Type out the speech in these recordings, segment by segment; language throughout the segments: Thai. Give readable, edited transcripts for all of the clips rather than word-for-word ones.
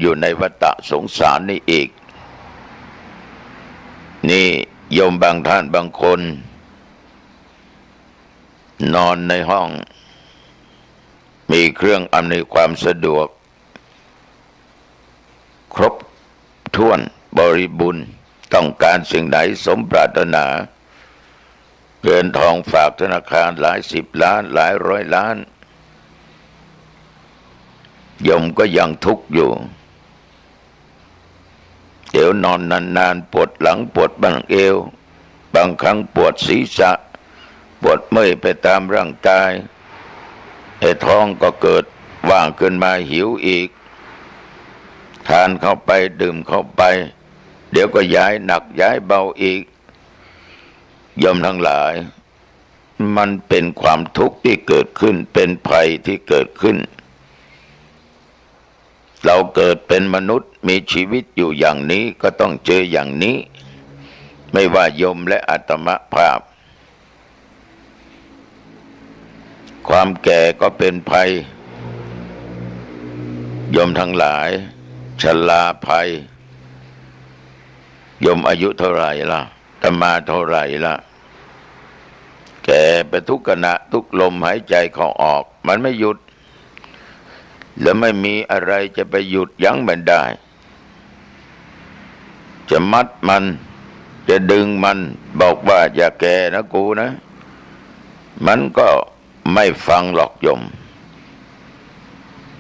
อยู่ในวัฏสงสารนี่อีกนี่โยมบางท่านบางคนนอนในห้องมีเครื่องอำนวยความสะดวกครบถ้วนบริบูรณ์ต้องการสิ่งไหนสมปรารถนาเกินทองฝากธนาคารหลายสิบล้านหลายร้อยล้านโยมก็ยังทุกข์อยู่เดี๋ยวนอนนานๆปวดหลังปวดบั้งเอวบางครั้งปวดศีรษะปวดเมื่อยไปตามร่างกายไอ้ท้องก็เกิดว่างขึ้นมาหิวอีกทานเข้าไปดื่มเข้าไปเดี๋ยวก็ย้ายหนักย้ายเบาอีกโยมทั้งหลายมันเป็นความทุกข์ที่เกิดขึ้นเป็นภัยที่เกิดขึ้นเราเกิดเป็นมนุษย์มีชีวิตอยู่อย่างนี้ก็ต้องเจออย่างนี้ไม่ว่าโยมและอาตมภาพความแก่ก็เป็นภัยโยมทั้งหลายชราภัยโยมอายุเท่าไหร่ล่ะอาตมาเท่าไหร่ล่ะแก่ไปทุกขณะทุกลมหายใจเข้าออกมันไม่หยุดแล้วไม่มีอะไรจะไปหยุดยั้งมันได้จะมัดมันจะดึงมันบอกว่าอย่าแก่นะกูนะมันก็ไม่ฟังหรอกโยม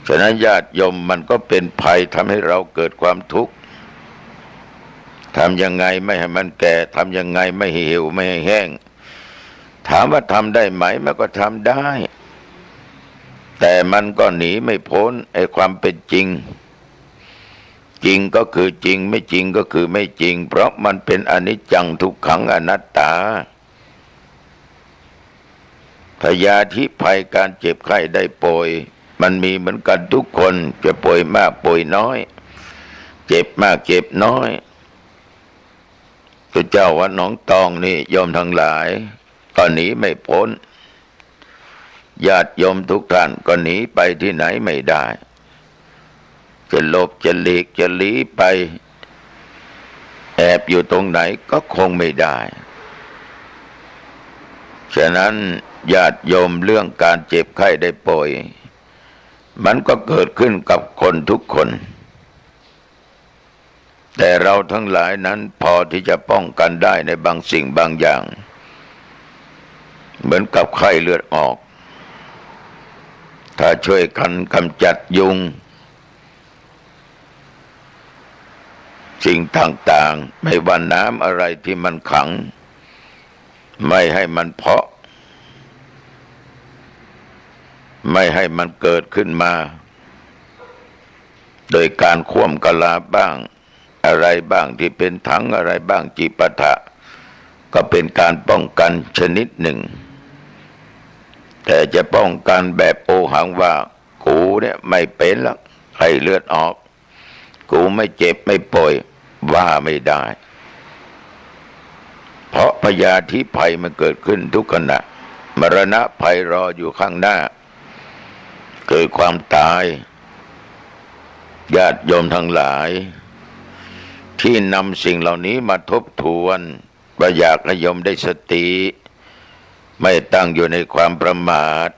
ฉะนั้นญาติโยมมันก็เป็นภัยทำให้เราเกิดความทุกข์ทำยังไงไม่ให้มันแก่ทำยังไงไม่ให้เหี่ยวไม่ให้แห้งถามว่าทำได้ไหมมันก็ทำได้แต่มันก็หนีไม่พ้นไอ้ความเป็นจริงจริงก็คือจริงไม่จริงก็คือไม่จริงเพราะมันเป็นอนิจจังทุกขังอนัตตาพยาธิภัยการเจ็บไข้ได้ป่วยมันมีเหมือนกันทุกคนจะป่วยมากป่วยน้อยเจ็บมากเจ็บน้อยพระเจ้าวัดหนองตองนี่โยมทั้งหลายก็หนีไม่พ้นญาติโยมทุกท่านก็หนีไปที่ไหนไม่ได้จะหลบจะหลีกจะหลีไปแอบอยู่ตรงไหนก็คงไม่ได้ฉะนั้นญาติโยมเรื่องการเจ็บไข้ได้ป่วยมันก็เกิดขึ้นกับคนทุกคนแต่เราทั้งหลายนั้นพอที่จะป้องกันได้ในบางสิ่งบางอย่างเหมือนกับไข้เลือดออกถ้าช่วยกันกำจัดยุงสิ่งต่างๆไม่ว่าน้ำอะไรที่มันขังไม่ให้มันเพาะไม่ให้มันเกิดขึ้นมาโดยการข่มกะลาบ้างอะไรบ้างที่เป็นถังอะไรบ้างจิปาถะก็เป็นการป้องกันชนิดหนึ่งแต่จะป้องกันแบบโอหังว่ากูเนี่ยไม่เป็นหรอกไข้เลือดออกกูไม่เจ็บไม่ป่วยว่าไม่ได้เพราะพยาธิภัยมันเกิดขึ้นทุกขณะมรณะภัยรออยู่ข้างหน้าเกิดความตายญาติโยมทั้งหลายที่นำสิ่งเหล่านี้มาทบทวนว่าอยากให้โยมได้สติไม่ตั้งอยู่ในความประมาท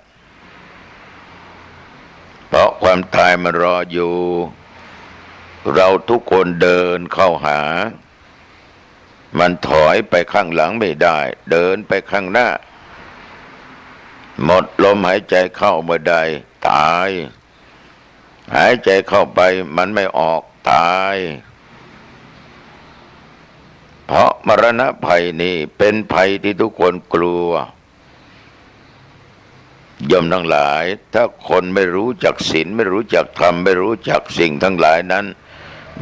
เพราะความตายมันรออยู่เราทุกคนเดินเข้าหามันถอยไปข้างหลังไม่ได้เดินไปข้างหน้าหมดลมหายใจเข้าเมื่อใดตายหายใจเข้าไปมันไม่ออกตายเพราะมรณะภัยนี่เป็นภัยที่ทุกคนกลัวโยมทั้งหลายถ้าคนไม่รู้จักศีลไม่รู้จักธรรมไม่รู้จักสิ่งทั้งหลายนั้น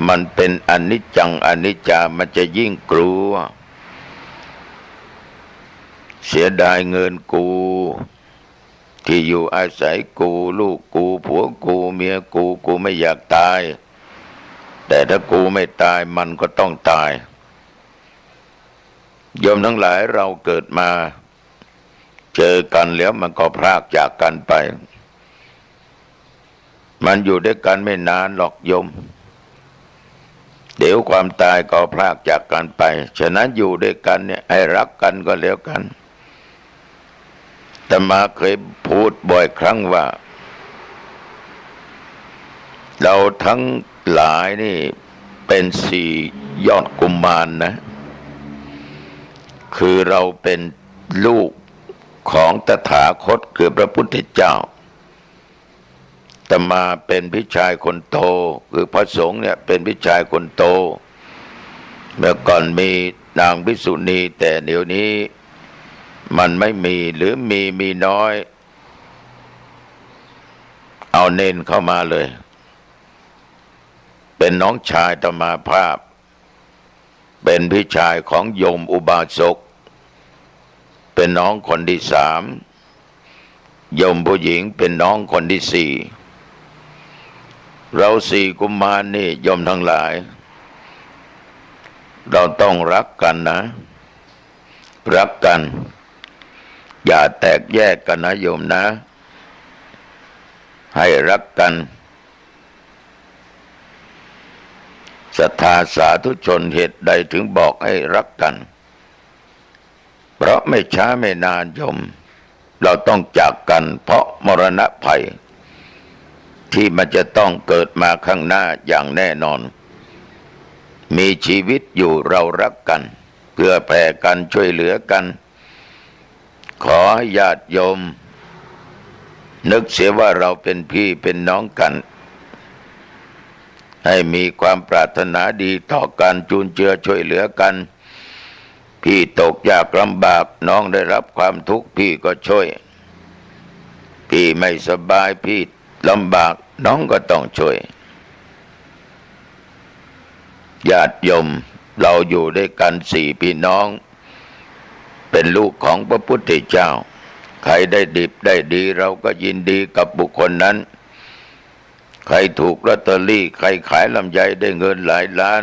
มันเป็นอนิจจังอนิจจามันจะยิ่งกลัวเสียดายเงินกูที่อยู่อาศัยกูลูกกูผัวกูเมียกูไม่อยากตายแต่ถ้ากูไม่ตายมันก็ต้องตายโยมทั้งหลายเราเกิดมาเจอกันแล้วมันก็พรากจากกันไปมันอยู่ด้วยกันไม่นานหรอกโยม เดี๋ยวความตายก็พรากจากกันไปฉะนั้นอยู่ด้วยกันเนี่ยให้รักกันก็แล้วกันอาตมาเคยพูดบ่อยครั้งว่าเราทั้งหลายนี่เป็นสี่ยอดกุมารนะคือเราเป็นลูกของตถาคตคือพระพุทธเจ้าอาตมาเป็นพี่ชายคนโตคือพระสงฆ์เนี่ยเป็นพี่ชายคนโตเมื่อก่อนมีนางภิกษุณีแต่เดี๋ยวนี้มันไม่มีหรือมีน้อยเอาเน้นเข้ามาเลยเป็นน้องชายอาตมาภาพเป็นพี่ชายของโยมอุบาสกเป็นน้องคนที่สามโยมผู้หญิงเป็นน้องคนที่สี่เราสี่กุมารนี่โยมทั้งหลายเราต้องรักกันนะรักกันอย่าแตกแยกกันนะโยมนะให้รักกันศรัทธาสาธุชนเหตุใดถึงบอกให้รักกันเพราะไม่ช้าไม่นานโยมเราต้องจากกันเพราะมรณะภัยที่มันจะต้องเกิดมาข้างหน้าอย่างแน่นอนมีชีวิตอยู่เรารักกันเพื่อแผ่กันช่วยเหลือกันขอให้ญาติโยมนึกเสียว่าเราเป็นพี่เป็นน้องกันให้มีความปรารถนาดีต่อกันจุนเจือช่วยเหลือกันพี่ตกยากลำบากน้องได้รับความทุกข์พี่ก็ช่วยพี่ไม่สบายพี่ลำบากน้องก็ต้องช่วยญาติโยมเราอยู่ด้วยกันสี่พี่น้องเป็นลูกของพระพุทธเจ้าใครได้ดิบได้ดีเราก็ยินดีกับบุคคลนั้นใครถูกลอตเตอรี่ใครขายลำไยได้เงินหลายล้าน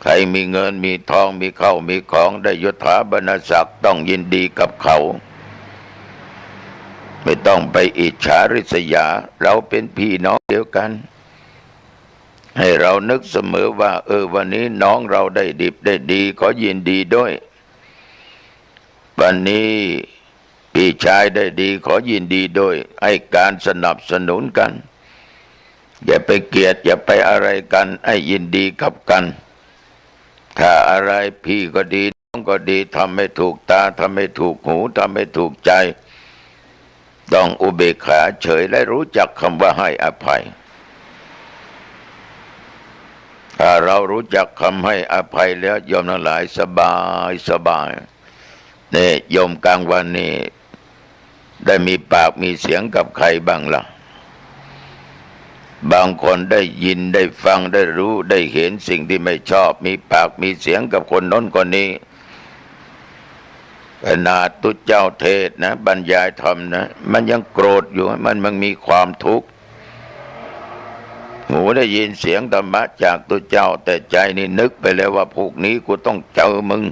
ใครมีเงินมีทองมีข้าวมีของได้ยศถาบรรณศักดิ์ต้องยินดีกับเขาไม่ต้องไปอิจฉาริษยาเราเป็นพี่น้องเดียวกันให้เรานึกเสมอว่าวันนี้น้องเราได้ดิบได้ดีขอยินดีด้วยวันนี้พี่ชายได้ดีขอยินดีด้วยให้การสนับสนุนกันอย่าไปเกลียดอย่าไปอะไรกันให้ยินดีกับกันถ้าอะไรพี่ก็ดีน้องก็ดีทำไม่ถูกตาทำไม่ถูกหูทำไม่ถูกใจต้องอุเบกขาเฉยและรู้จักคำว่าให้อภัยถ้าเรารู้จักคำให้อภัยแล้วโยมทั้งหลายสบายนี่โยมกลางวันนี่ได้มีปากมีเสียงกับใครบ้างล่ะบางคนได้ยินได้ฟังได้รู้ได้เห็นสิ่งที่ไม่ชอบมีปากมีเสียงกับคนโน้นคนนี้ขนาดตุเจ้าเทศนะบรรยายธรรมนะมันยังโกรธอยู่มันมีความทุกข์หูได้ยินเสียงธรรมะจากตุเจ้าแต่ใจนี่นึกไปแล้วว่าพวกนี้กูต้องเจอมึง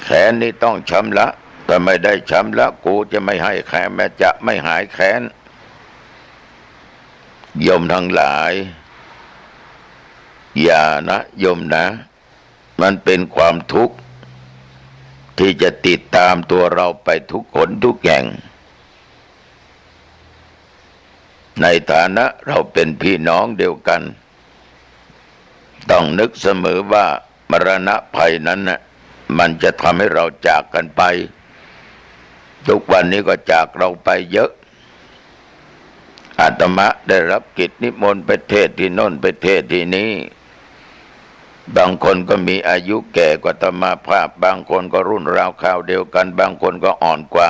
แขนนี่ต้องชำระถ้าไม่ได้ชำระกูจะไม่ให้แขนแม้จะไม่หายแขนโยมทั้งหลายอย่านะโยมนะมันเป็นความทุกข์ที่จะติดตามตัวเราไปทุกหนทุกแห่งในฐานะเราเป็นพี่น้องเดียวกันต้องนึกเสมอว่ามรณะภัยนั้นน่ะมันจะทำให้เราจากกันไปทุกวันนี้ก็จากเราไปเยอะอาตมาได้รับกิจนิมนต์ไปเทศที่โน่นไปเทศที่นี้บางคนก็มีอายุแก่กว่าอาตมาภาพบางคนก็รุ่นราวคราวเดียวกันบางคนก็อ่อนกว่า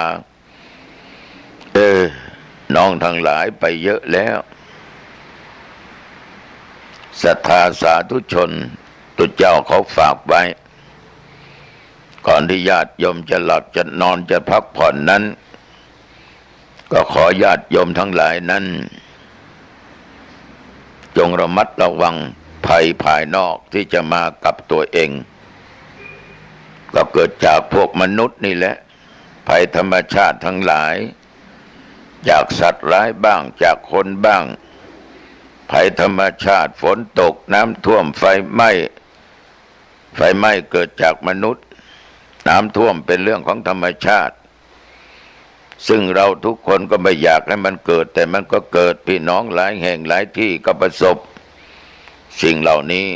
น้องทั้งหลายไปเยอะแล้วศรัทธาสาธุชนตุเจ้าเขาฝากไว้ก่อนที่ญาติโยมจะหลับจะนอนจะพักผ่อนนั้นก็ขอญาติโยมทั้งหลายนั้นจงระมัดระวังภัยภายนอกที่จะมากับตัวเองก็เกิดจากพวกมนุษย์นี่แหละภัยธรรมชาติทั้งหลายจากสัตว์ร้ายบ้างจากคนบ้าง ภัยธรรมชาติฝนตกน้ำท่วมไฟไหม้เกิดจากมนุษย์น้ำท่วมเป็นเรื่องของธรรมชาติซึ่งเราทุกคนก็ไม่อยากให้มันเกิดแต่มันก็เกิดพี่น้องหลายแห่งหลายที่ก็ประสบสิ่งเหล่านี้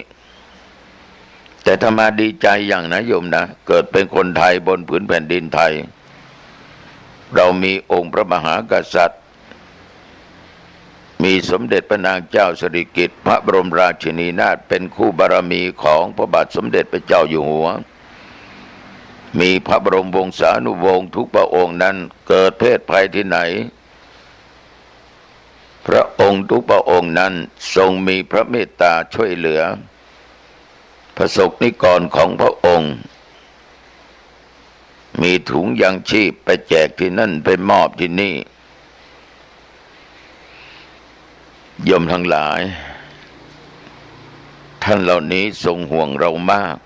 แต่ถ้ามาดีใจอย่างนะโยมนะเกิดเป็นคนไทยบนผืนแผ่นดินไทยเรามีองค์พระมหากษัตริย์มีสมเด็จพระนางเจ้าสิริกิติ์พระบรมราชินีนาถเป็นคู่บารมีของพระบาทสมเด็จพระเจ้าอยู่หัวมีพระบรมวงศานุวงศ์ทุกพระองค์นั้นเกิดเพศภัยที่ไหนพระองค์ทุกพระองค์นั้นทรงมีพระเมตตาช่วยเหลือประสบนิกรของพระองค์มีถุงยังชีพไปแจกที่นั่นไปมอบที่นี่โยมทั้งหลายท่านเหล่านี้ทรงห่วงเรามาก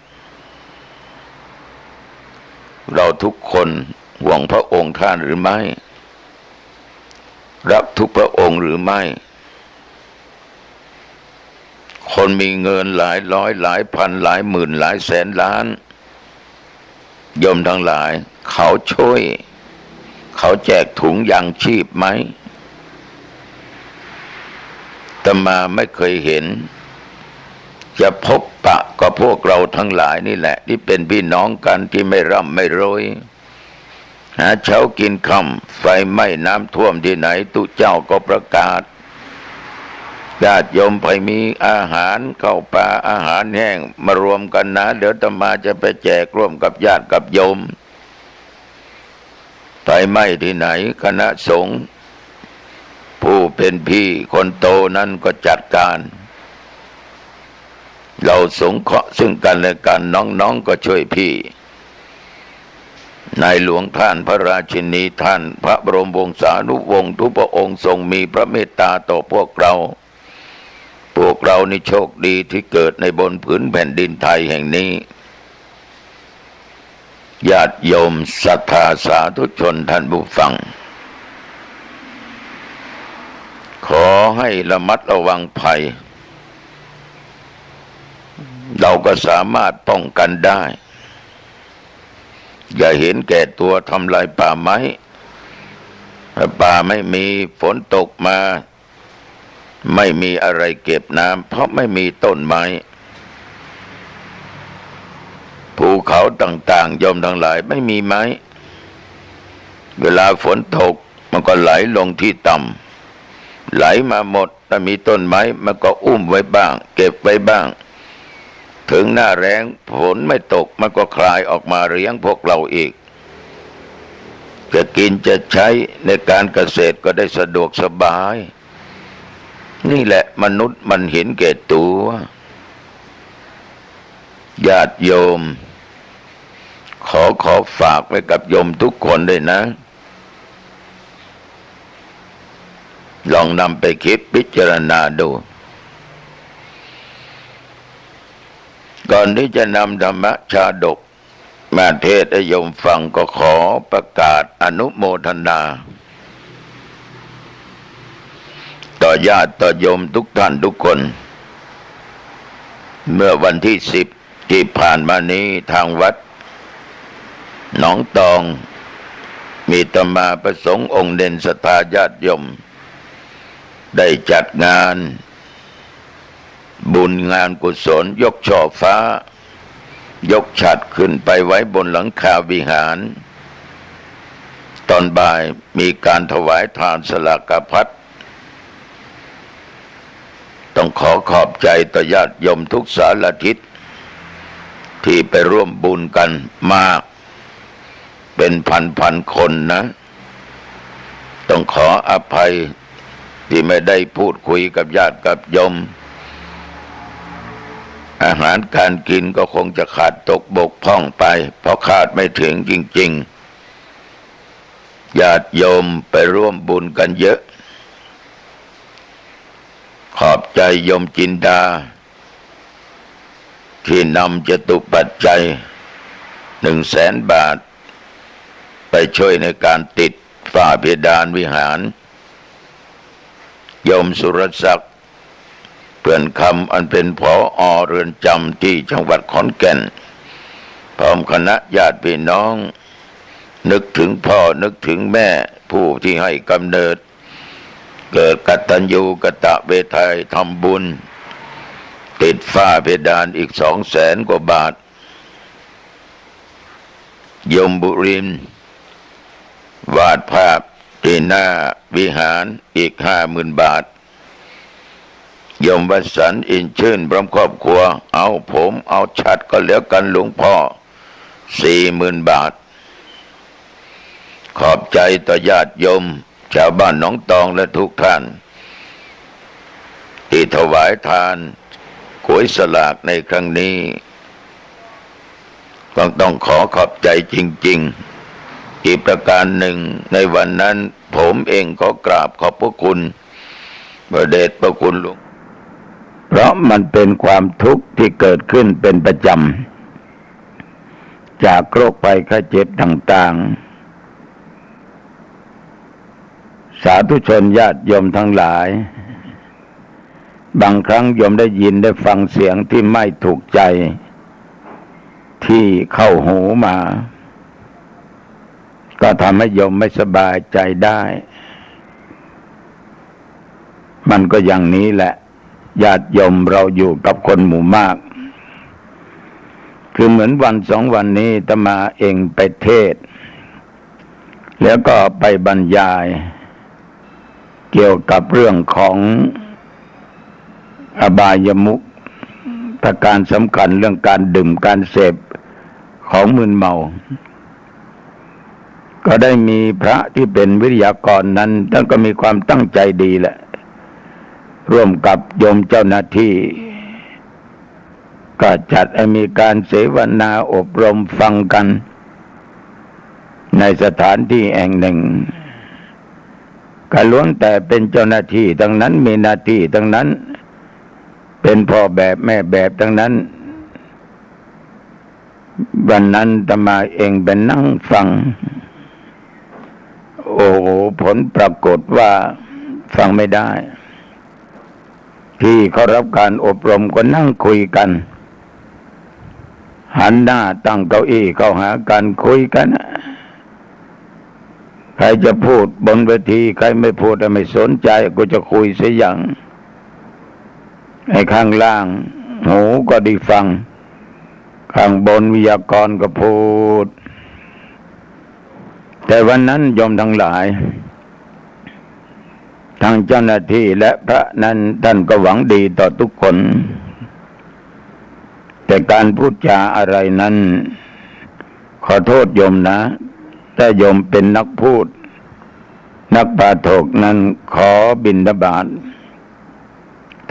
เราทุกคนห่วงพระองค์ท่านหรือไม่รักทุกพระองค์หรือไม่คนมีเงินหลายร้อยหลายพันหลายหมื่นหลายแสนล้านโยมทั้งหลายเขาช่วยเขาแจกถุงยางชีพไหมอาตมาไม่เคยเห็นจะพบปะก็พวกเราทั้งหลายนี่แหละที่เป็นพี่น้องกันที่ไม่ร่ำไม่รวยหาเช้ากินค่ำไฟไหม้น้ำท่วมที่ไหนตุเจ้าก็ประกาศญาติโยมไปมีอาหารข้าวปลาอาหารแห้งมารวมกันนะเดี๋ยวอาตมาจะไปแจกร่วมกับญาติกับโยมไฟไหม้ที่ไหนคณะสงฆ์ผู้เป็นพี่คนโตนั้นก็จัดการเราสงเคราะห์ซึ่งกันและกันน้องๆก็ช่วยพี่ในหลวงท่านพระราชินีท่านพระบรมวงศานุวงศ์ทุกพระองค์ทรงมีพระเมตตาต่อพวกเรานี่โชคดีที่เกิดในบนผืนแผ่นดินไทยแห่งนี้ญาติโยมศรัทธาสาธุชนท่านผู้ฟังขอให้ระมัดระวังภัยเราก็สามารถป้องกันได้อย่าเห็นแก่ตัวทำลายป่าไม้ถ้าป่าไม่มีฝนตกมาไม่มีอะไรเก็บน้ำเพราะไม่มีต้นไม้ภูเขาต่างๆโยมทั้งหลายไม่มีไม้เวลาฝนตกมันก็ไหลลงที่ต่ำไหลมาหมดถ้ามีต้นไม้มันก็อุ้มไว้บ้างเก็บไว้บ้างถึงหน้าแล้งฝนไม่ตกมันก็คลายออกมาเลี้ยงพวกเราอีกจะกินจะใช้ในการเกษตรก็ได้สะดวกสบายนี่แหละมนุษย์มันเห็นแก่ตัวญาติโยมขอฝากไว้กับโยมทุกคนด้วยนะลองนำไปคิดพิจารณาดูก่อนที่จะนำธรรมชาดกมาเทศให้โยมฟังก็ขอประกาศอนุโมทนาต่อญาติต่อโยมทุกท่านทุกคนเมื่อวันที่10ที่ผ่านมานี้ทางวัดหนองตองมีธรรมาประสงค์องค์เด่นศรัทธาญาติโยมได้จัดงานบุญงานกุศลยกช่อฟ้ายกฉัตรขึ้นไปไว้บนหลังคาวิหารตอนบ่ายมีการถวายทานสลากพัดต้องขอบใจต่อญาติโยมทุกสารทิศที่ไปร่วมบุญกันมากเป็นพันคนนะต้องขออภัยที่ไม่ได้พูดคุยกับญาติกับโยมอาหารการกินก็คงจะขาดตกบกพร่องไปเพราะขาดไม่ถึงจริงๆญาติโยมไปร่วมบุญกันเยอะขอบใจโยมจินดาที่นำจตุปัจจัย100,000 บาทไปช่วยในการติดฝ้าเพดานวิหารโยมสุรศักดิ์ เพื่อนคำอันเป็นผอ.เรือนจำที่จังหวัดขอนแก่นพร้อมคณะญาติพี่น้องนึกถึงพ่อนึกถึงแม่ผู้ที่ให้กำเนิดเกิดกตัญญูกตเวทัยทำบุญติดฝ้าเพดานอีก200,000 กว่าบาทยมบุรินทร์วาดภาพที่หน้าวิหารอีก50,000 บาทยมวสันต์อินชื่นพร้อมครอบครัวเอาผมเอาชัดก็แล้วกันหลวงพ่อ40,000 บาทขอบใจต่อญาติโยมชาวบ้านหนองตองและทุกท่านที่ถวายทานหวยสลากในครั้งนี้ต้องขอขอบใจจริงๆอีกประการหนึ่งในวันนั้นผมเองขอกราบขอบพระคุณพระเดชพระคุณหลวงเพราะมันเป็นความทุกข์ที่เกิดขึ้นเป็นประจำจากโรคภัยไข้เจ็บต่างๆสาธุชนญาติโยมทั้งหลายบางครั้งโยมได้ยินได้ฟังเสียงที่ไม่ถูกใจที่เข้าหูมาก็ทำให้โยมไม่สบายใจได้มันก็อย่างนี้แหละญาติโยมเราอยู่กับคนหมู่มากคือเหมือนวัน2 วันนี้อาตมาเองไปเทศแล้วก็ไปบรรยายเกี่ยวกับเรื่องของอบายมุขประการสำคัญเรื่องการดื่มการเสพของมึนเมาก็ได้มีพระที่เป็นวิทยากรนั้นท่านก็มีความตั้งใจดีแหละร่วมกับโยมเจ้าหน้าที่ก็จัดให้มีการเสวนาอบรมฟังกันในสถานที่แห่งหนึ่งก็ล้วนแต่เป็นเจ้าหน้าที่ทั้งนั้นมีหน้าที่ทั้งนั้นเป็นพ่อแบบแม่แบบทั้งนั้นวันนั้นอาตมาเองเป็นนั่งฟังโอ้โหผลปรากฏว่าฟังไม่ได้ที่เขารับการอบรมก็นั่งคุยกันหันหน้าตั้งเก้าอี้เข้าหากันคุยกันใครจะพูดบนเวทีใครไม่พูดไม่สนใจก็จะคุยเสียอย่างไอ้ข้างล่างหูก็ได้ฟังข้างบนวิทยากรก็พูดแต่วันนั้นโยมทั้งหลายทางเจ้าหน้าที่และพระนั้นท่านก็หวังดีต่อทุกคนแต่การพูดจาอะไรนั้นขอโทษโยมนะถ้าโยมเป็นนักพูดนักปาฐกนั้นขอบิณฑบาต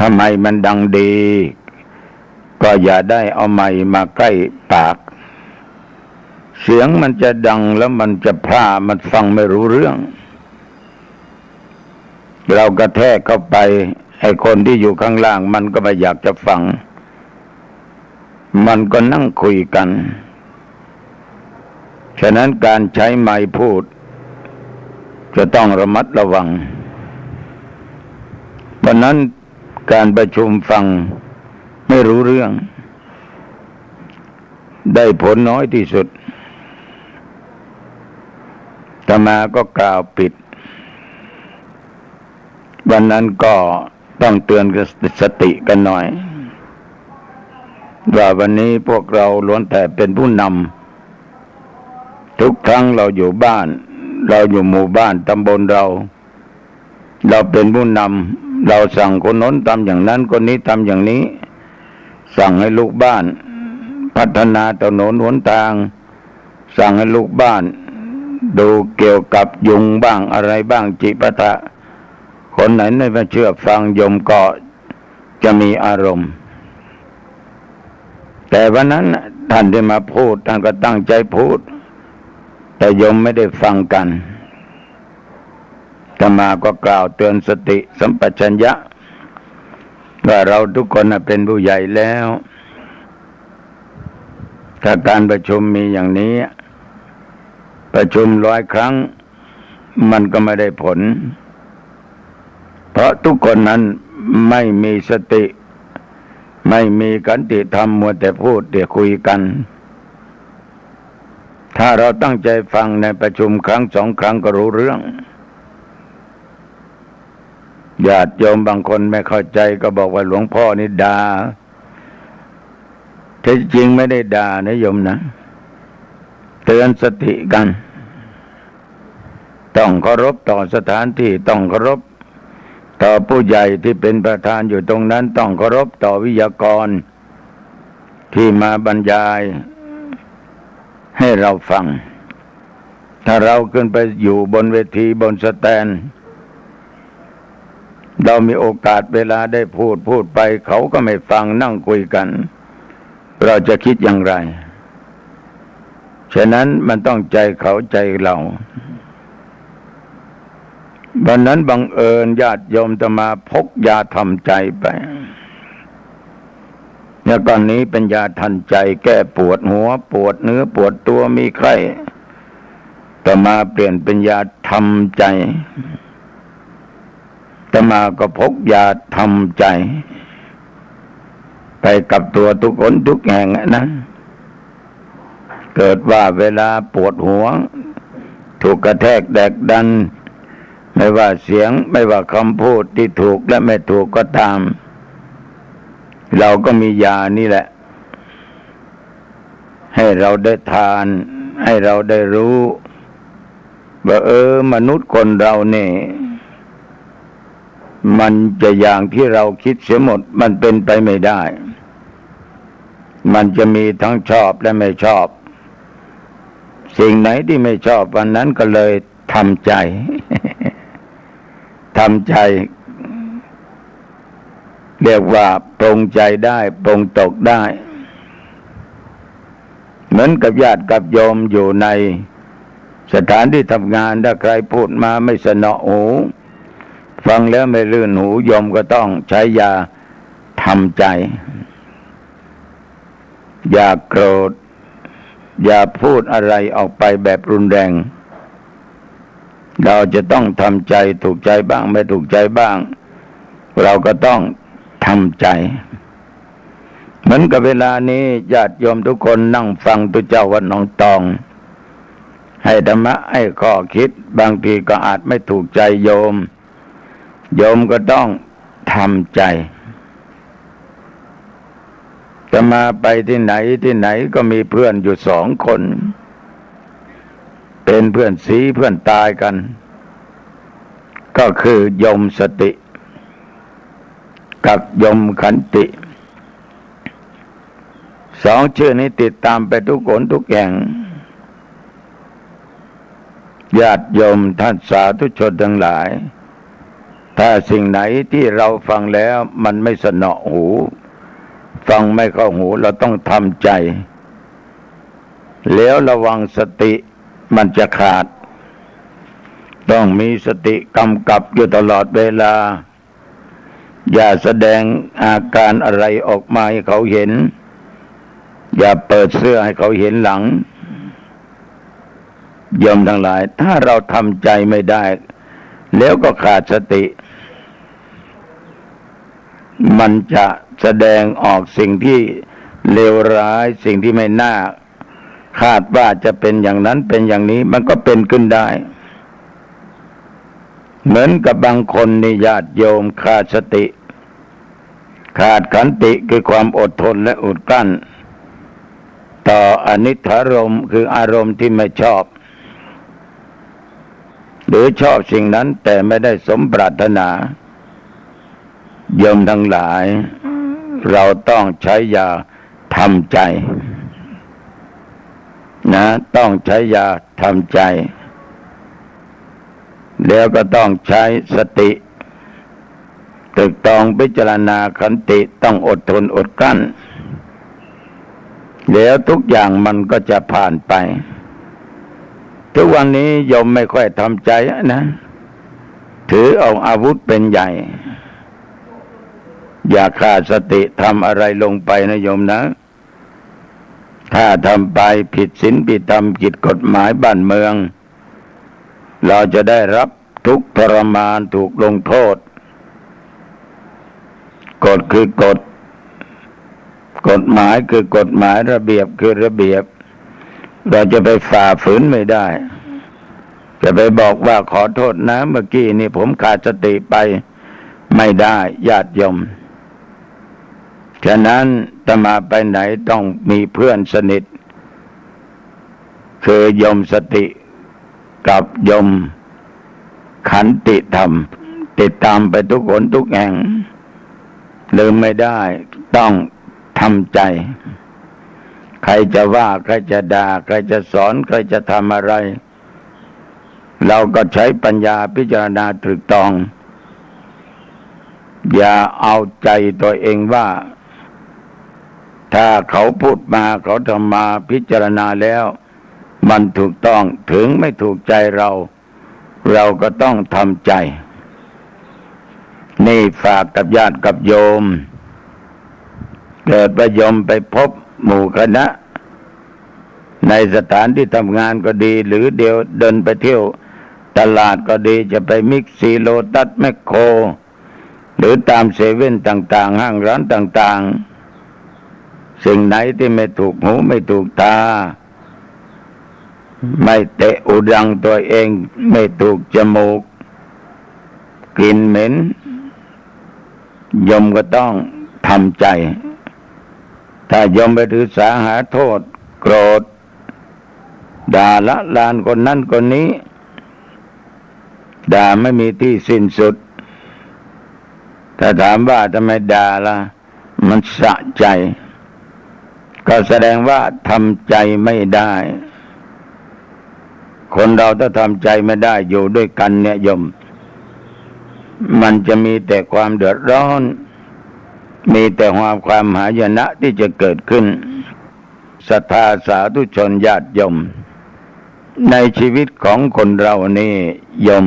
ทำไมมันดังดีก็อย่าได้เอาไมค์มาใกล้ปากเสียงมันจะดังแล้วมันจะพร่ามันฟังไม่รู้เรื่องเรากระแทกเข้าไปไอ้คนที่อยู่ข้างล่างมันก็ไม่อยากจะฟังมันก็นั่งคุยกันฉะนั้นการใช้ไมค์พูดจะต้องระมัดระวังเพราะนั้นการประชุมฟังไม่รู้เรื่องได้ผลน้อยที่สุดอาตมาก็กล่าวปิดวันนั้นก็ต้องเตือนสติกันหน่อยว่าวันนี้พวกเราล้วนแต่เป็นผู้นำทุกครั้งเราอยู่บ้านเราอยู่หมู่บ้านตำบลเราเป็นผู้นำเราสั่งคนโน้นทำอย่างนั้นคนนี้ทำอย่างนี้สั่งให้ลูกบ้านพัฒนาถนนหนทางสั่งให้ลูกบ้านดูเกี่ยวกับยุงบ้างอะไรบ้างจิปาถะคนไหนไม่เชื่อฟังโยมก็จะมีอารมณ์แต่วันนั้นท่านได้มาพูดท่านก็ตั้งใจพูดแต่โยมไม่ได้ฟังกันอาตมาก็กล่าวเตือนสติสัมปชัญญะว่าเราทุกคนเป็นผู้ใหญ่แล้วถ้าการประชุมมีอย่างนี้ประชุม100 ครั้งมันก็ไม่ได้ผลเพราะทุกคนนั้นไม่มีสติ ไม่มีขันติธรรมมัวแต่พูดแต่คุยกันถ้าเราตั้งใจฟังในประชุมครั้ง2 ครั้งก็รู้เรื่องญาติโยมบางคนไม่เข้าใจก็บอกว่าหลวงพ่อนี่ด่าแท้จริงไม่ได้ด่านะโยมนะเตือนสติกันต้องเคารพต่อสถานที่ต้องเคารพต่อผู้ใหญ่ที่เป็นประธานอยู่ตรงนั้นต้องเคารพต่อวิทยากรที่มาบรรยายให้เราฟังถ้าเราขึ้นไปอยู่บนเวทีบนสแตนเรามีโอกาสเวลาได้พูดไปเขาก็ไม่ฟังนั่งคุยกันเราจะคิดอย่างไรฉะนั้นมันต้องใจเขาใจเราวันนั้นบังเอิญญาติโยมจะมาพกยาทำใจไปเนี่ยก่อนนี้เป็นยาทันใจแก้ปวดหัวปวดเนื้อปวดตัวมีไข้ต่อมาเปลี่ยนเป็นยาทำใจต่อมาก็พกยาทำใจไปกับตัวทุกคนทุกแห่งนะเกิดว่าเวลาปวดหัวถูกกระแทกแดกดันไม่ว่าเสียงไม่ว่าคำพูดที่ถูกและไม่ถูกก็ตามเราก็มียานี่แหละให้เราได้ทานให้เราได้รู้ว่ามนุษย์คนเราเนี่ยมันจะอย่างที่เราคิดเสียหมดมันเป็นไปไม่ได้มันจะมีทั้งชอบและไม่ชอบสิ่งไหนที่ไม่ชอบวันนั้นก็เลยทำใจ ทำใจเรียกว่าปรงใจได้ปรงตกได้เหมือนกับญาติกับโยมอยู่ในสถานที่ทำงานถ้าใครพูดมาไม่สนอหูฟังแล้วไม่ลื่นหูโยมก็ต้องใช้ยาทำใจอย่าโกรธอย่าพูดอะไรออกไปแบบรุนแรงเราจะต้องทำใจถูกใจบ้างไม่ถูกใจบ้างเราก็ต้องทำใจเหมือนกับเวลานี้ญาติโยมทุกคนนั่งฟังตัวเจ้าวัดหนองตองให้ธรรมะให้ข้อคิดบางทีก็อาจไม่ถูกใจโยมก็ต้องทำใจจะมาไปที่ไหนก็มีเพื่อนอยู่2 คนเป็นเพื่อนสีเพื่อนตายกันก็คือโยมสติกับโยมขันติ2 ชื่อนี้ติดตามไปทุกคนทุกแห่งญาติโยมท่านสาธุชนทั้งหลายถ้าสิ่งไหนที่เราฟังแล้วมันไม่สนอหูฟังไม่เข้าหูเราต้องทำใจแล้วระวังสติมันจะขาดต้องมีสติกำกับอยู่ตลอดเวลาอย่าแสดงอาการอะไรออกมาให้เขาเห็นอย่าเปิดเสื้อให้เขาเห็นหลังโยมทั้งหลายถ้าเราทำใจไม่ได้แล้วก็ขาดสติมันจะแสดงออกสิ่งที่เลวร้ายสิ่งที่ไม่น่าคาดว่าจะเป็นอย่างนั้นเป็นอย่างนี้มันก็เป็นขึ้นได้เหมือนกับบางคนนี่ญาติโยมขาดสติขาดขันติคือความอดทนและอดกลั้นต่ออนิจจารมณ์คืออารมณ์ที่ไม่ชอบหรือชอบสิ่งนั้นแต่ไม่ได้สมปรารถนาโยมทั้งหลายเราต้องใช้ยาทำใจนะต้องใช้ยาทำใจแล้วก็ต้องใช้สติตรึกตรองพิจารณาขันติต้องอดทนอดกลั้นแล้วทุกอย่างมันก็จะผ่านไปทุกวันนี้โยมไม่ค่อยทำใจนะถือเอาอาวุธเป็นใหญ่อย่าขาดสติทำอะไรลงไปนะโยมนะถ้าทำไปผิดศีลผิดธรรมผิดกฎหมายบ้านเมืองเราจะได้รับทุกข์ทรมานถูกลงโทษกฎคือกฎ กฎหมายคือกฎหมายระเบียบคือระเบียบเราจะไปฝ่าฝืนไม่ได้จะไปบอกว่าขอโทษนะเมื่อกี้นี่ผมขาดสติไปไม่ได้ญาติโยมฉะนั้นจะมาไปไหนต้องมีเพื่อนสนิทคือโยมสติกับโยมขันติธรรมติดตามไปทุกคนทุกแห่งลืมไม่ได้ต้องทำใจใครจะว่าใครจะด่าใครจะสอนใครจะทำอะไรเราก็ใช้ปัญญาพิจารณาตรึกตรองอย่าเอาใจตัวเองว่าถ้าเขาพูดมาเขาทำมาพิจารณาแล้วมันถูกต้องถึงไม่ถูกใจเราก็ต้องทำใจนี่ฝากกับญาติกับโยมเกิดว่าโยมไปพบหมู่คณะในสถานที่ทำงานก็ดีหรือเดินไปเที่ยวตลาดก็ดีจะไปมิกซีโลตัสแมคโครหรือตามเซเว่นต่างๆห้างร้านต่างๆสิ่งไหนที่ไม่ถูกหูไม่ถูกตาไม่เตะอุดังตัวเองไม่ถูกจมูกกลิ่นเหม็นโยมก็ต้องทำใจถ้าโยมไปถือสาหาโทษโกรธด่าละลานคนนั้นคนนี้ด่าไม่มีที่สิ้นสุดถ้าถามว่าทำไมด่าล่ะมันสะใจก็แสดงว่าทำใจไม่ได้คนเราถ้าทำใจไม่ได้อยู่ด้วยกันเนี่ยโยมมันจะมีแต่ความเดือดร้อนมีแต่ความหายนะที่จะเกิดขึ้นศรัทธาสาธุชนญาติโยมในชีวิตของคนเรานี่โยม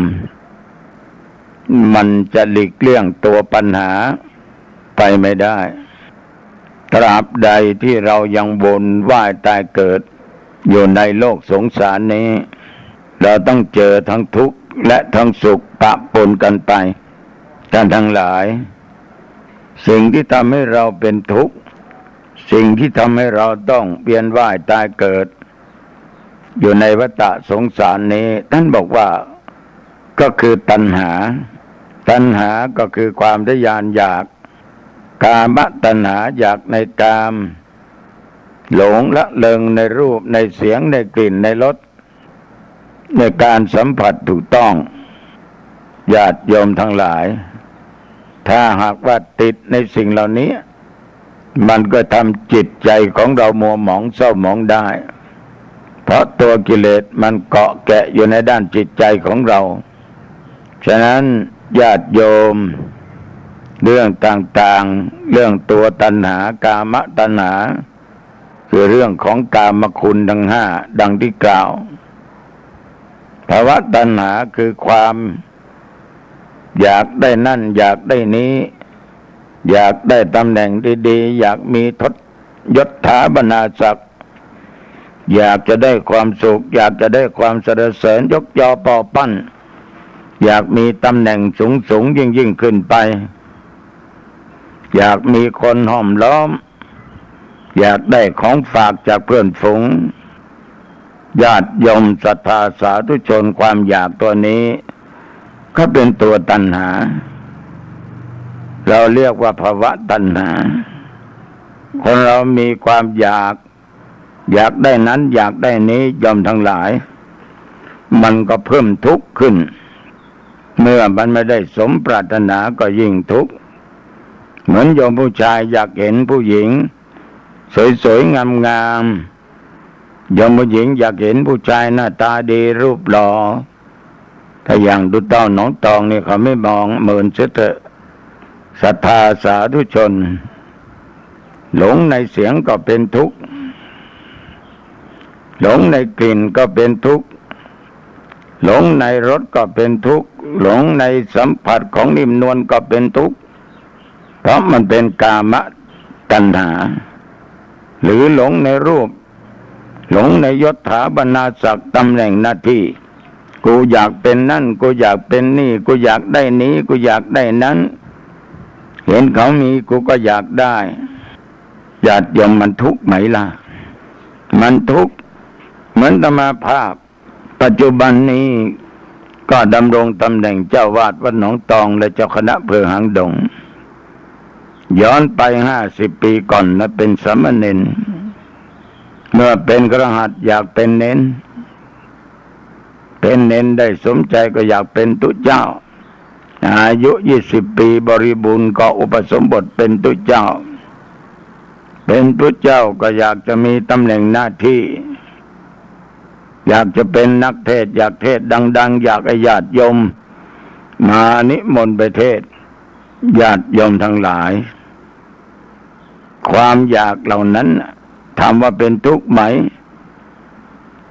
มันจะหลีกเลี่ยงตัวปัญหาไปไม่ได้ตราบใดที่เรายังวนว่ายตายเกิดอยู่ในโลกสงสารนี้เราต้องเจอทั้งทุกข์และทั้งสุขปะปนกันไปท่านทั้งหลายสิ่งที่ทำให้เราเป็นทุกข์สิ่งที่ทำให้เราต้องเวียนว่ายตายเกิดอยู่ในวัฏสงสารนี้ท่านบอกว่าก็คือตัณหาก็คือความทะยานอยากกามตัณหาอยากในกามหลงละเลงในรูปในเสียงในกลิ่นในรสในการสัมผัสถูกต้องญาติโยมทั้งหลายถ้าหากว่าติดในสิ่งเหล่านี้มันก็ทำจิตใจของเรามัวหมองเศร้าหมองได้เพราะตัวกิเลสมันเกาะแกะอยู่ในด้านจิตใจของเราฉะนั้นญาติโยมเรื่องต่างๆเรื่องตัวตัณหากามตัณหาคือเรื่องของกามคุณทั้งห้าดังที่กล่าวภาวะตัณหาคือความอยากได้นั่นอยากได้นี้อยากได้ตำแหน่งดีๆอยากมียศถาบรรดาศักดิ์อยากจะได้ความสุขอยากจะได้ความสรรเสริญยกยอปอปั้นอยากมีตำแหน่งสูงยิ่งขึ้นไปอยากมีคนห้อมล้อมอยากได้ของฝากจากเพื่อนฝูงญาติโยมศรัทธาสาธุชนความอยากตัวนี้ก็เป็นตัวตัณหาเราเรียกว่าภาวะตัณหาคนเรามีความอยากได้นั้นอยากได้นี้โยมทั้งหลายมันก็เพิ่มทุกข์ขึ้นเมื่อมันไม่ได้สมปรารถนาก็ยิ่งทุกข์เหมือนโยมผู้ชายอยากเห็นผู้หญิงสวยๆงามๆโยมผู้หญิงอยากเห็นผู้ชายหน้าตาดีรูปหล่อถ้าอย่างดูเต้าหนองตองนี่เขาไม่มองเหมือนเสถะศรัทธาสาธุชนหลงในเสียงก็เป็นทุกข์หลงในกลิ่นก็เป็นทุกข์หลงในรสก็เป็นทุกข์หลงในสัมผัสของนิ่มนวลก็เป็นทุกข์เพราะมันเป็นกามตัณหาหรือหลงในรูปหลงในยศถาบรรดาศักดิ์ตำแหน่งหน้าที่กูอยากเป็นนั่นกูอยากเป็นนี่กูอยากได้นี้กูอยากได้นั้นเห็นเขามีกูก็อยากได้ ญาติโยมมันทุกข์ไหมล่ะมันทุกข์เหมือนอาตมาภาพปัจจุบันนี้ก็ดำรงตำแหน่งเจ้าวาดวัดหนองตองและเจ้าคณะอำเภอหางดงย้อนไป50 ปีก่อนนะเป็นสามเณรเมื่อเป็นคฤหัสถ์อยากเป็นเณรได้สมใจก็อยากเป็นตุเจ้าอายุ20 ปีบริบูรณ์ก็อุปสมบทเป็นตุเจ้าก็อยากจะมีตำแหน่งหน้าที่อยากจะเป็นนักเทศอยากเทศดังๆอยากให้ญาติโยมมานิมนต์ไปเทศญาติโยมทั้งหลายความอยากเหล่านั้นถามว่าเป็นทุกข์ไหม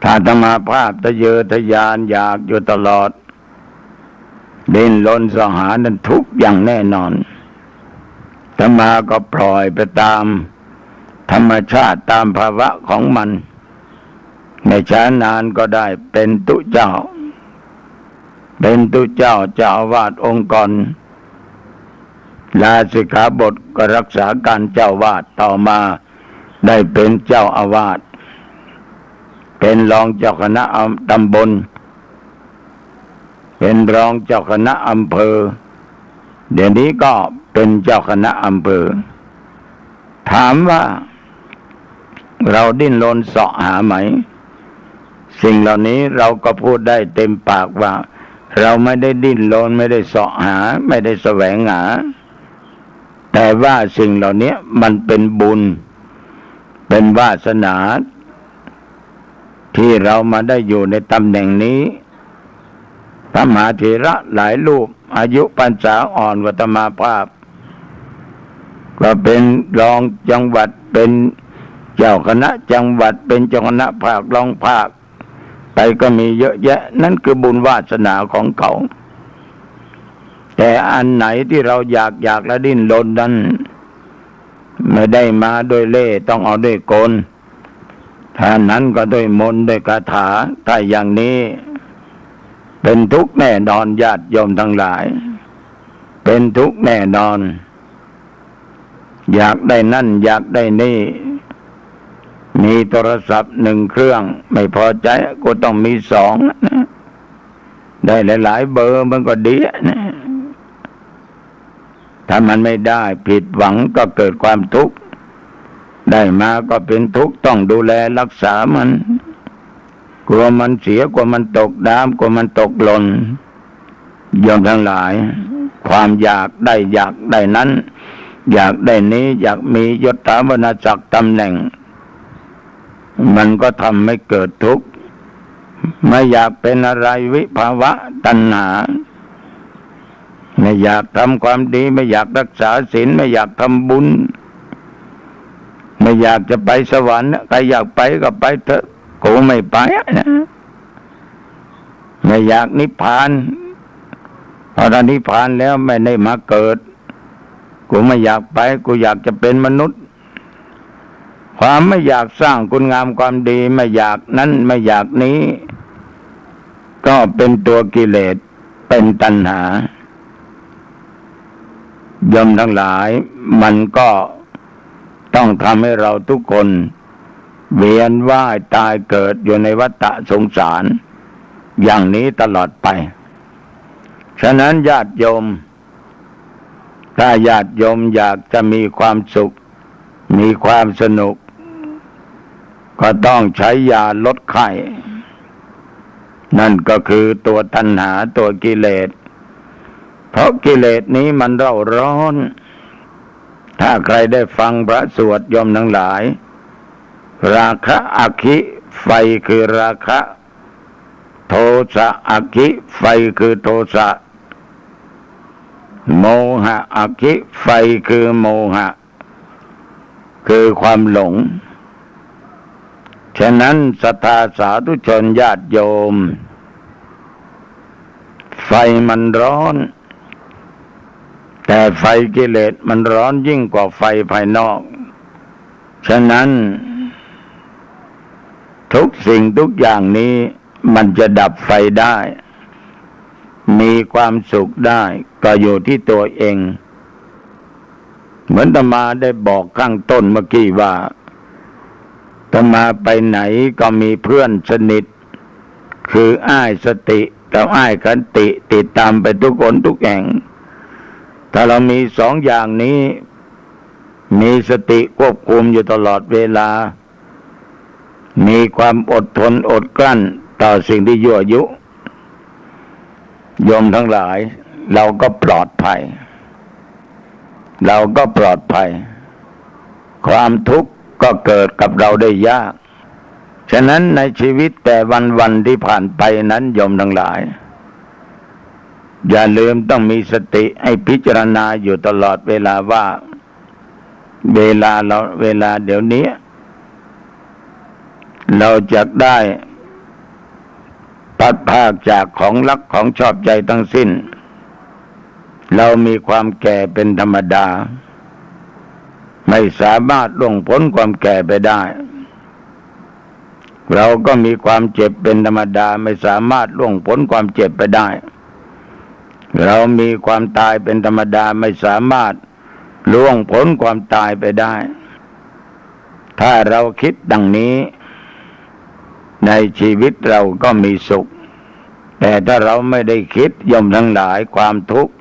ถ้าอาตมาภาพทะเยอทะยานอยากอยู่ตลอดดิ้นรนสหานั้นทุกข์อย่างแน่นอนอาตมาก็ปล่อยไปตามธรรมชาติตามภาวะของมันไม่ช้านานก็ได้เป็นตุเจ้าเจ้าอาวาสองค์ก่อนลาสิกขาบทก็รักษาการเจ้าวาดต่อมาได้เป็นเจ้าอาวาสเป็นรองเจ้าคณะตำบลเป็นรองเจ้าคณะอำเภอเดี๋ยวนี้ก็เป็นเจ้าคณะอำเภอถามว่าเราดิ้นรนเสาะหาไหมสิ่งเหล่านี้เราก็พูดได้เต็มปากว่าเราไม่ได้ดิ้นรนไม่ได้เสาะหาไม่ได้แสวงหาแต่ว่าสิ่งเหล่านี้มันเป็นบุญเป็นวาสนาที่เรามาได้อยู่ในตำแหน่งนี้พระมหาเถระหลายรูปอายุพรรษาอ่อนกว่าอาตมาภาพก็เป็นรองจังหวัดเป็นเจ้าคณะจังหวัดเป็นเจ้าคณะภาครองภาคไปก็มีเยอะแยะนั่นคือบุญวาสนาของเขาแต่อันไหนที่เราอยากและดิ้นรนนั้นไม่ได้มาโดยเล่ห์ต้องเอาด้วยกลถ้านั้นก็ด้วยมนต์ด้วยคาถาถ้าอย่างนี้เป็นทุกข์แน่นอนญาติโยมทั้งหลายเป็นทุกข์แน่นอนอยากได้นั่นอยากได้นี่มีโทรศัพท์1 เครื่องไม่พอใจก็ต้องมี2นะได้หลายๆเบอร์มันก็ดีนะถ้ามันไม่ได้ผิดหวังก็เกิดความทุกข์ได้มาก็เป็นทุกข์ต้องดูแลรักษามันกลัวมันเสียกลัวมันตกน้ำกลัวมันตกหล่นโยมทั้งหลายความอยากได้นั้นอยากได้นี้อยากมียศถาบรรณาศักดิ์ตำแหน่งมันก็ทำให้เกิดทุกข์ไม่อยากเป็นอะไรวิภาวะตัณหาไม่อยากทำความดีไม่อยากรักษาศีลไม่อยากทำบุญไม่อยากจะไปสวรรค์ใครอยากไปก็ไปเถอะกูไม่ไปนะไม่อยากนิพพานพอนิพพานแล้วไม่ได้มาเกิดกูไม่อยากไปกูอยากจะเป็นมนุษย์ความไม่อยากสร้างคุณงามความดีไม่อยากนั้นไม่อยากนี้ก็เป็นตัวกิเลสเป็นตัณหาโยมทั้งหลายมันก็ต้องทำให้เราทุกคนเวียนว่ายตายเกิดอยู่ในวัฏสงสารอย่างนี้ตลอดไปฉะนั้นญาติโยมถ้าญาติโยมอยากจะมีความสุขมีความสนุกก็ต้องใช้ยาลดไข้นั่นก็คือตัวตัณหาตัวกิเลสเพราะกิเลสนี้มันเร่าร้อนถ้าใครได้ฟังพระสวดโยมทั้งหลายราคะอคิไฟคือราคะโทสะอคิไฟคือโทสะโมหะอคิไฟคือโมหะคือความหลงฉะนั้นศรัทธาสาธุชนญาติโยมไฟมันร้อนแต่ไฟกิเลสมันร้อนยิ่งกว่าไฟภายนอกฉะนั้นทุกสิ่งทุกอย่างนี้มันจะดับไฟได้มีความสุขได้ก็อยู่ที่ตัวเอง เหมือนอาตมาได้บอกข้างต้นเมื่อกี้ว่าอาตมาไปไหนก็มีเพื่อนสนิทคืออ้ายสติกับอ้ายขันติติดตามไปทุกคนทุกแห่งถ้าเรามีสองอย่างนี้มีสติควบคุมอยู่ตลอดเวลามีความอดทนอดกลั้นต่อสิ่งที่ยั่วยุโยมทั้งหลายเราก็ปลอดภัยความทุกข์ก็เกิดกับเราได้ยากฉะนั้นในชีวิตแต่วันที่ผ่านไปนั้นโยมทั้งหลายอย่าลืมต้องมีสติให้พิจารณาอยู่ตลอดเวลาว่าเวลาเดี๋ยวนี้เราจะได้พัดพากจากของรักของชอบใจทั้งสิ้นเรามีความแก่เป็นธรรมดาไม่สามารถล่วงพ้นความแก่ไปได้เราก็มีความเจ็บเป็นธรรมดาไม่สามารถล่วงพ้นความเจ็บไปได้เรามีความตายเป็นธรรมดาไม่สามารถล่วงพ้นความตายไปได้ถ้าเราคิดดังนี้ในชีวิตเราก็มีสุขแต่ถ้าเราไม่ได้คิดโยมทั้งหลายความทุกข์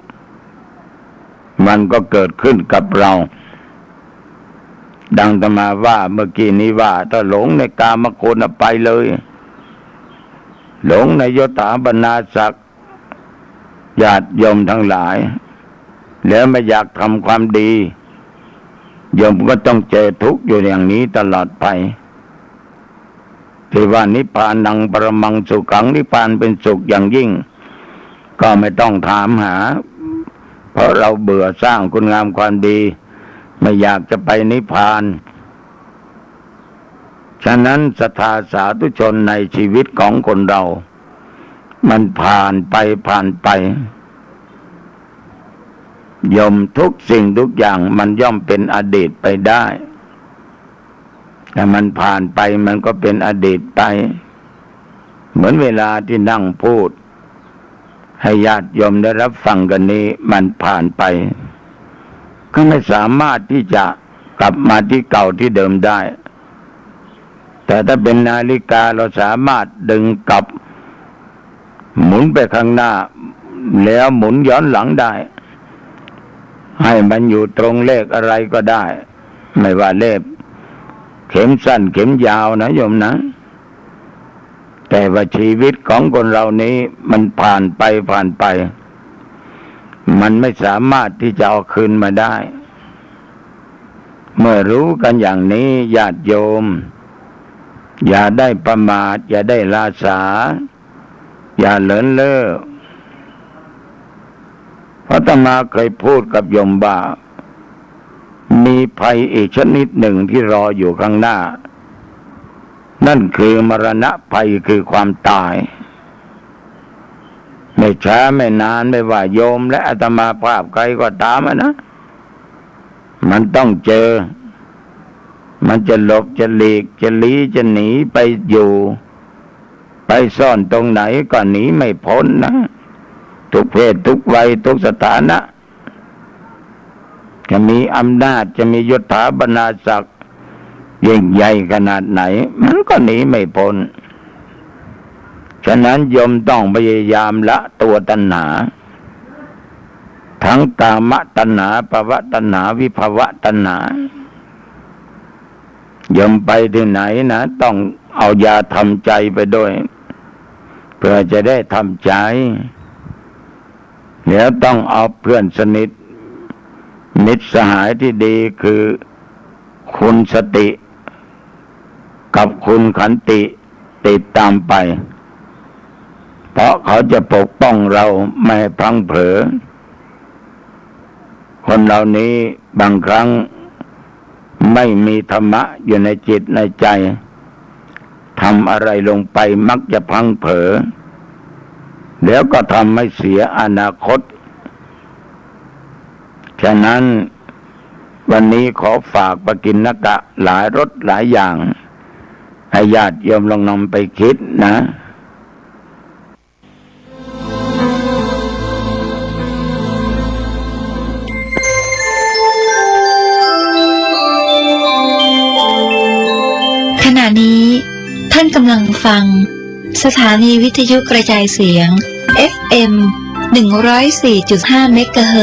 มันก็เกิดขึ้นกับเราดังอาตมาว่าเมื่อกี้นี้ว่าถ้าหลงในกามคุณไปเลยหลงในยศถาบรรณาศักดิ์ญาติโยมทั้งหลายแล้วไม่อยากทำความดีโยมก็ต้องเจอทุกข์อยู่อย่างนี้ตลอดไปที่ว่านิพพานังปรมังสุขังนิพพานเป็นสุขอย่างยิ่งก็ไม่ต้องถามหาเพราะเราเบื่อสร้างคุณงามความดีไม่อยากจะไปนิพพานฉะนั้นศรัทธาสาธุชนในชีวิตของคนเรามันผ่านไปย่อมทุกสิ่งทุกอย่างมันย่อมเป็นอดีตไปได้แต่มันผ่านไปมันก็เป็นอดีตไปเหมือนเวลาที่นั่งพูดให้ญาติโยมได้รับฟังกันนี้มันผ่านไปก็ไม่สามารถที่จะกลับมาที่เก่าที่เดิมได้แต่ถ้าเป็นนาฬิกาเราสามารถดึงกลับหมุนไปข้างหน้าแล้วหมุนย้อนหลังได้ให้มันอยู่ตรงเลขอะไรก็ได้ไม่ว่าเลขเข็มสั้นเข็มยาวนะโยมนะแต่ว่าชีวิตของคนเรานี้มันผ่านไปมันไม่สามารถที่จะเอาคืนมาได้เมื่อรู้กันอย่างนี้ญาติโยมอย่าได้ประมาทอย่าได้ลาสาอย่าเลินเล่อเพราะอาตมาเคยพูดกับโยมว่ามีภัยอีกชนิดหนึ่งที่รออยู่ข้างหน้านั่นคือมรณะภัยคือความตายไม่ช้าไม่นานไม่ว่าโยมและอาตมาภาพใครก็ตามนะมันต้องเจอมันจะหลบจะหลีกจะลี้จะหนีไปอยู่ไปซ่อนตรงไหนก็หนีไม่พ้นนะทุกเพศทุกวัยทุกสถานะจะมีอำนาจจะมียศถาบรรณาศักดิ์ยิ่งใหญ่ขนาดไหนมันก็หนีไม่พ้นฉะนั้นโยมต้องพยายามละตัวตัณหาทั้งกามตัณหาภวตัณหาวิภวตัณหาโยมไปที่ไหนนะต้องเอายาทำใจไปด้วยเพื่อจะได้ทำใจแล้วต้องเอาเพื่อนสนิทมิตรสหายที่ดีคือคุณสติกับคุณขันติติดตามไปเพราะเขาจะปกป้องเราไม่ให้พลั้งเผลอคนเหล่านี้บางครั้งไม่มีธรรมะอยู่ในจิตในใจทำอะไรลงไปมักจะพลั้งเผลอแล้วก็ทำให้เสียอนาคตฉะนั้นวันนี้ขอฝากปกิณกะหลายรสหลายอย่างให้ญาติโยมลองนำไปคิดนะ ะนี้ท่านกำลังฟังสถานีวิทยุกระจายเสียง FM 104.5 เมกะเฮิรตซ์